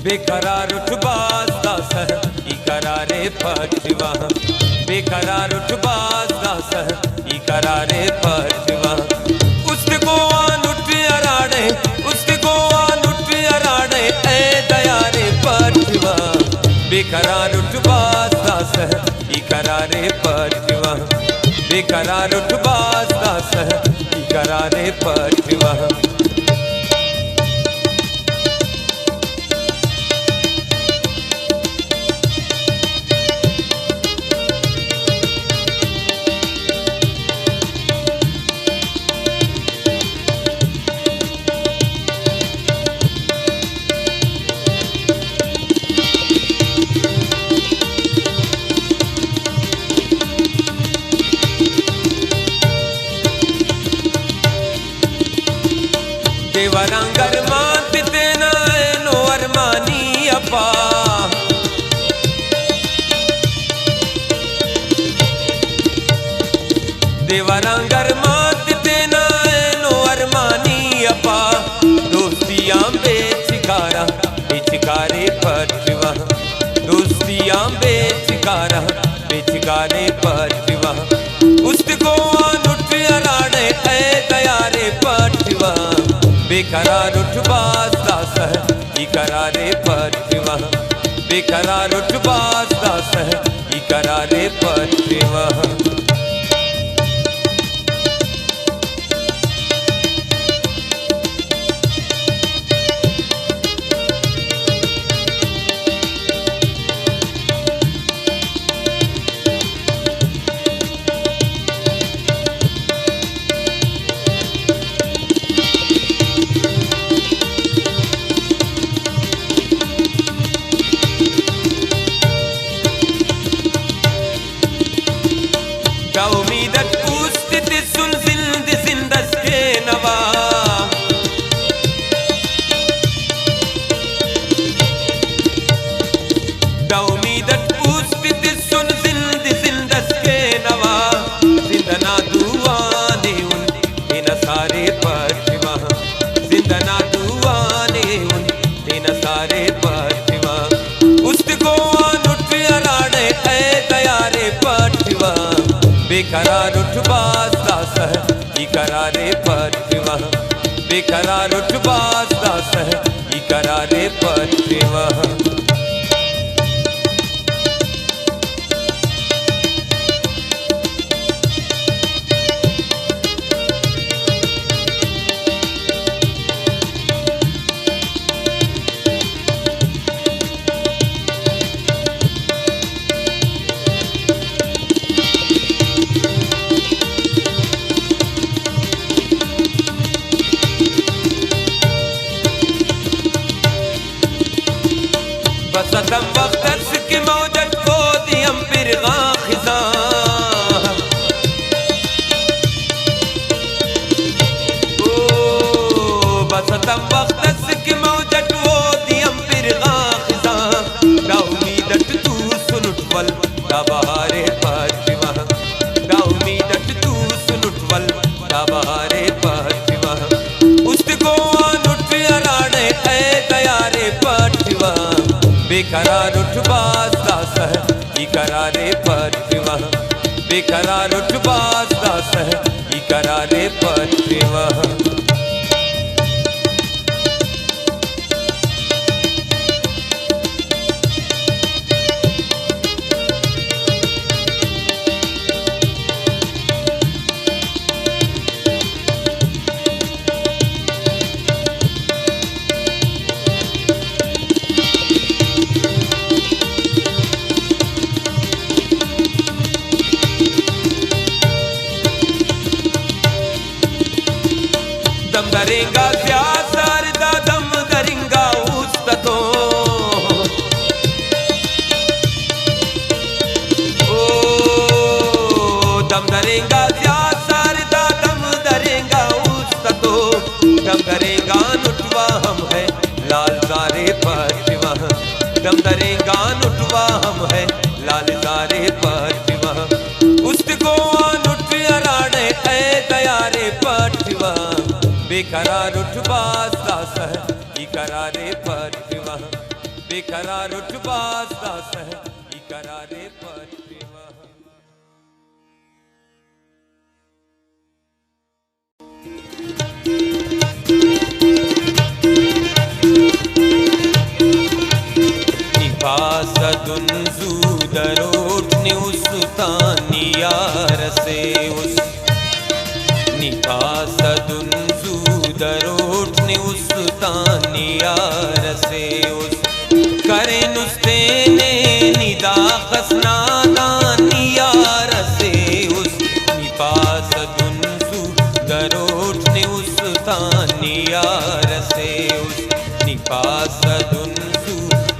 बेकरार उठबाज दास ई करारे पठवा बेकरार उठबाज दास ई करारे पठवा उसके गोवान उठ अराड़े उसके गोवान उठ अराड़े ए दयारे पठवा बेकरार उठबाज दास ई करारे पठवा बेकरार उठबाज दास ई करारे पठवा देवरंगर मान पिते नो अरमानी अपा देवरंगर मान पिते नो अरमानी अपा दोस्तियां बेचिकारा बेचिकारे पठवा दोस्तियां बेचिकारा बेचिकारे पठवा उसको अनुठ अराड़े ए दयारे पठवा बेकरार उठबाज दास ई करारे पठवा बेकरार उठबाज दास ई करारे पठवा क्या उम्मीदत पूछती सुन जिंद जिंदस के नवा क्या उम्मीदत पूछती सुन जिंद जिंदस के नवा जिंदना दुआने उन इन सारे पठवा जिंदना दुआने उन इन सारे पठवा उसको अनुठ अराड़े ए दयारे पठवा बेकरार उठबाज दास ई करारे पठवा बेकरार उठबाज दास ई करारे पठवा बसतम वक्तस की मौजत को दियम फिर गाखिजा ओ बसतम वक्तस की मौजत वो दियम फिर गाखिजा का उम्मीदत तू सुनुटवल का बहारे पठवा का उम्मीदत तू सुनुटवल का बहारे पठवा उसको अनुठ अराड़े ए दयारे पठवा बेकरार उठबाज दास ई करारे पठवा बेकरार उठबाज दास ई करारे पठवा दम दरेंगा स्यासर दा दम दरेंगा उस्ततो ओ दम दरेंगा स्यासर दा दम दरेंगा उस्ततो दम दरेंगा नुटवा हम है लाल सारे पठवा दम दरेंगा नुटवा हम है लाल सारे पठवा उसको अनुठ अराड़े ए दयारे पठवा बेकरार उठबाज दास ई करारे पठवा बेकरार उठवास दास है करारे पतिवा। निपासदुन जूदरोट ने उस्तानियार से उस निपासदुन जूदरोट ने उस्तानियार से उस करे नुस्ते ने निदा खसनादानियार से उस निपासदुन जूदरोट ने उस्तानियार से उस निपासदुन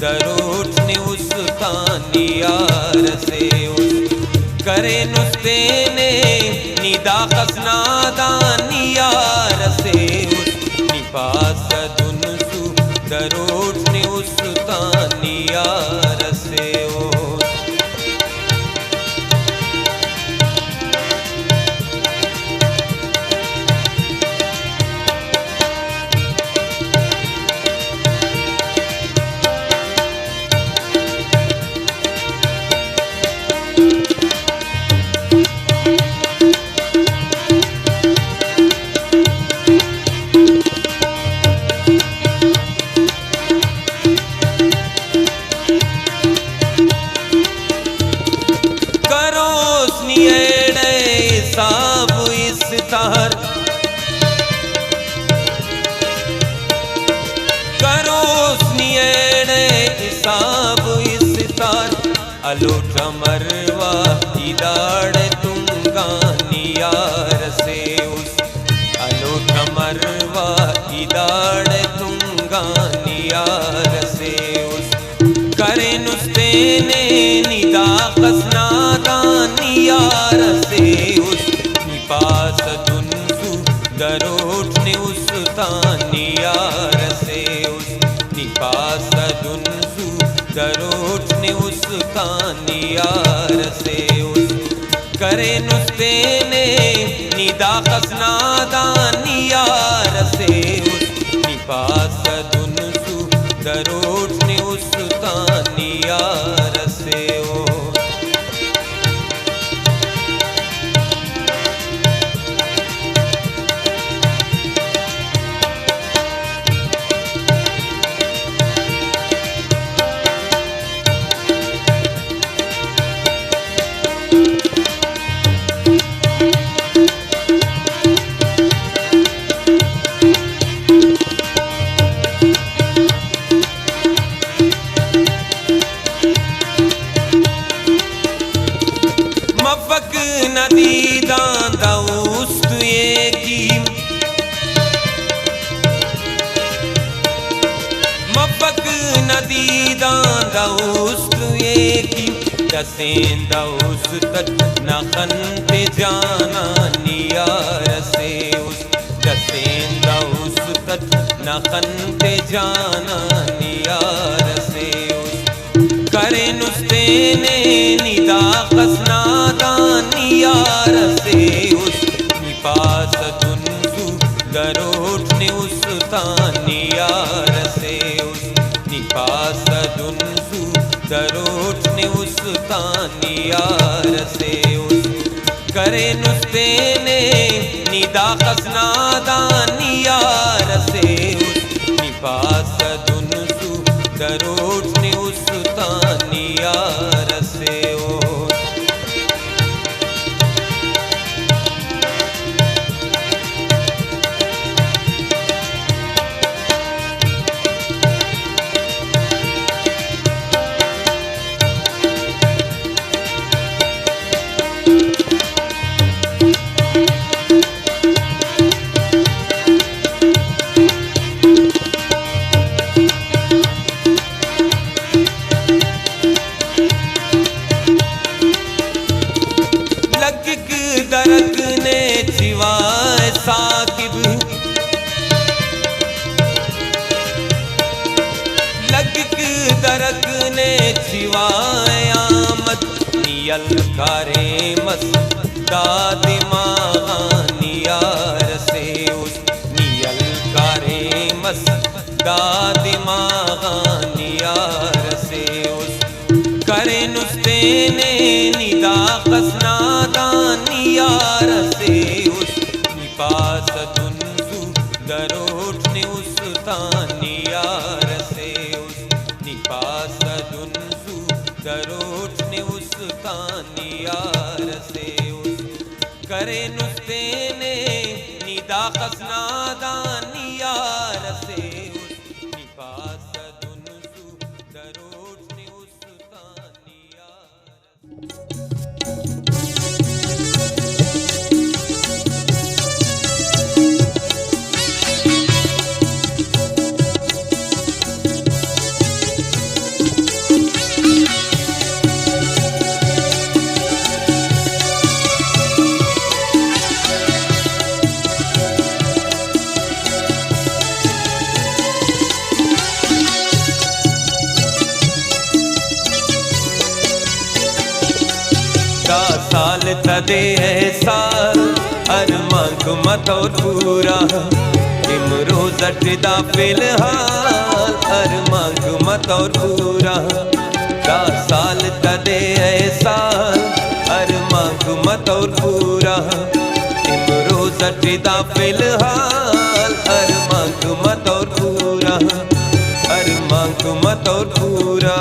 दरोट ने उस्तानियार से उस करे नुस्ते ने निदा खसनादानियार से उस निपासदुन दरोट ने उस्तानियार से उस तार करो स्नियड़े हिसाब इस तार अलोट मरवा इदाड़ तुंगानियार से उस अलोट मरवा इदाड़ तुंगानियार से उस करे नुस्ते ने निदा खसनादानियार से उस निपासदुन दरोट ने उस्तानियार से उस निपासदुन दरोट ने उस्तानियार से उस करे नुस्ते ने निदा खसनादानियार से उस निपासदुन दरोट ने उस्तानियार से उस नदी दांदा उस्त की मफक नदी दांदा उस्त की दसेंदा उस्त नखन पे जाना नियार से उस दसेंदा उस्त नखन पे जाना नियार से उस करे नुस्ते ने निदा खसनादानियार से उस निपासदुन दरोट ने उस्तानियार से उस निपासदुन दरोट ने उस्तानियार से उस करे नुस्ते ने निदा खसनादानियार से उस निपासदुन दरोट ने उस्तानियार से उस दरक ने सिवाय साकिब लगिक दरक ने सिवाय आमद नियल करे मस दादिमानियार से उस नियल करे मस दा दिमागानी यार से उस करे नुस्तेने निदा खसनादानी यार से उस निपास दुन्सु दरोटने उस तानी यार से उस निपास दुन्सु दरोटने उस तानी यार से उस करे नुस्तेने निदा खसनादानी यार से उस निपास दुन्सु दरोटने उस तानी यार साल तदे साल अरमान मत और पूरा इमरो जटदा फिलहाल अरमान मत और पूरा का साल तदे साल अरमान मत और पूरा इमरो जटदा फिलहाल अरमान मत और पूरा अरमान मत और पूरा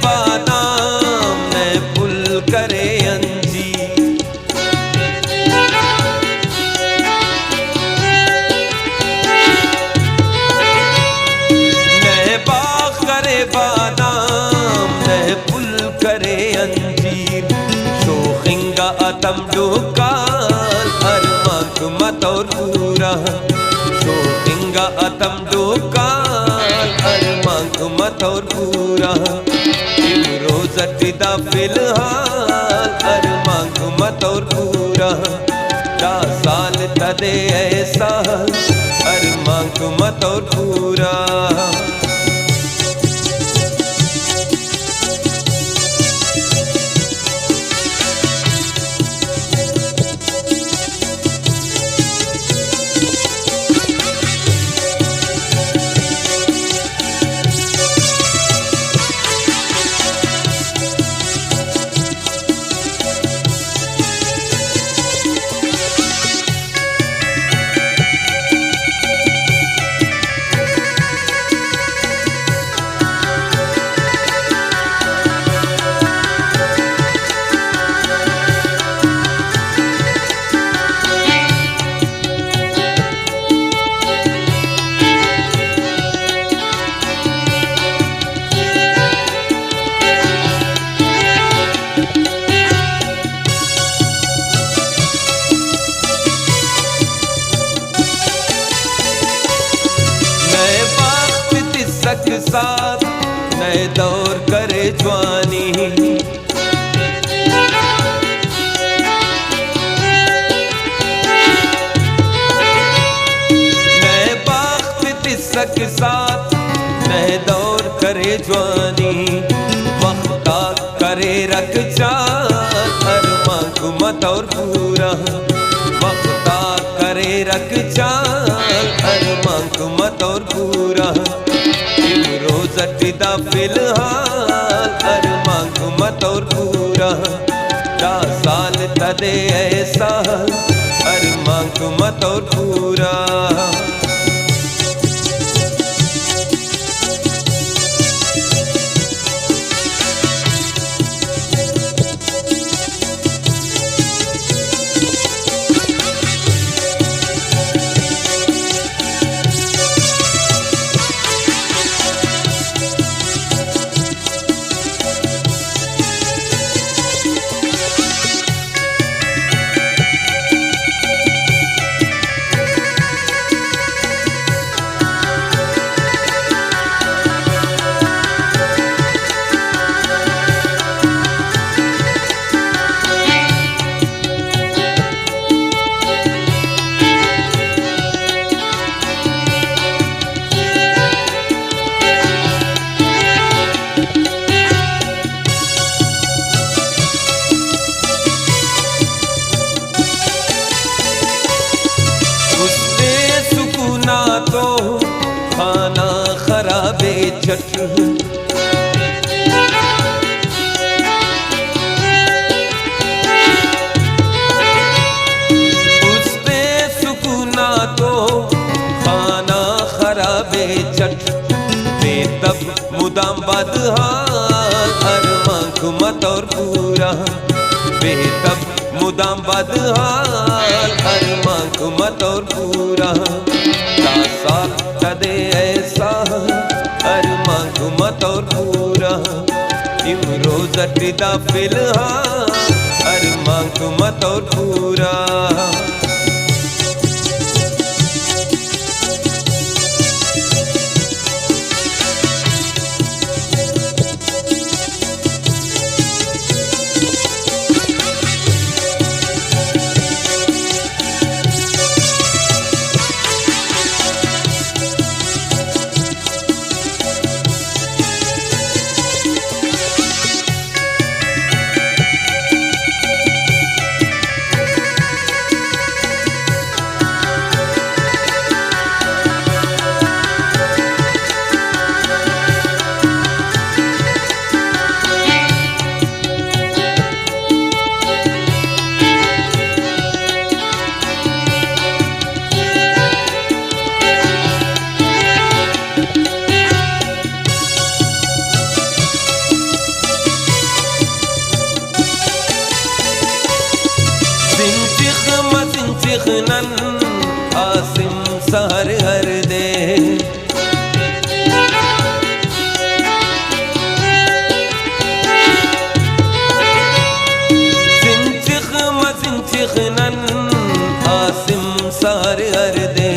बादाम ने पुल करे अंजीर ने बाग करे बादाम ने पुल करे अंजीर शोखिंगा अतम डोकाल अरमान मत और पूरा शोखिंगा अतम डोकाल अरमान मत और पूरा जटदा फिलहाल अरमान मत और पूरा का साल तदे साल अरमान मत और पूरा साथ नए दौर करे जवानी नए बाग तिसक साथ नए दौर करे जवानी वक्ता करे रख चाल अरमान मत और पूरा वक्ता करे रख चाल अरमान मत और पूरा जटदा फिलहाल अरमान मत और पूरा का साल तदे साल अरमान मत और पूरा झट उसने सुकूना तो खाना खराबे चट बेतब मुदाम बदहाल अरमान घुमत और पूरा बेतब मुदाम बदहाल अरमान घुमत और पूरा साल कदे ऐसा अरमान घुमत और पूरा इमरोज अटिदा फिलहाल अरमान घुमत और पूरा ज़िख़नन आसिम सहर हर दे ज़िख़नन आसिम सहर हर दे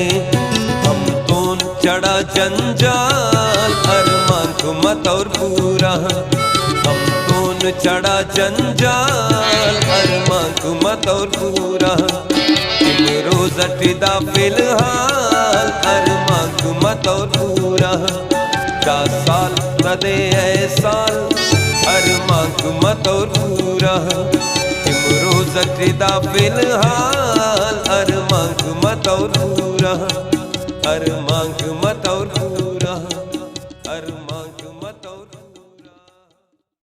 हम तो चढ़ा जंजाल अरमान घुमत और पूरा हम तो चढ़ा जंजाल अरमान घुमत और पूरा रोज अटिदा फिलहाल अरमान घुमत और पूरा 10 साल कदे ऐ साल अरमान घुमत और पूरा रोज अटिदा फिलहाल अरमान घुमत और पूरा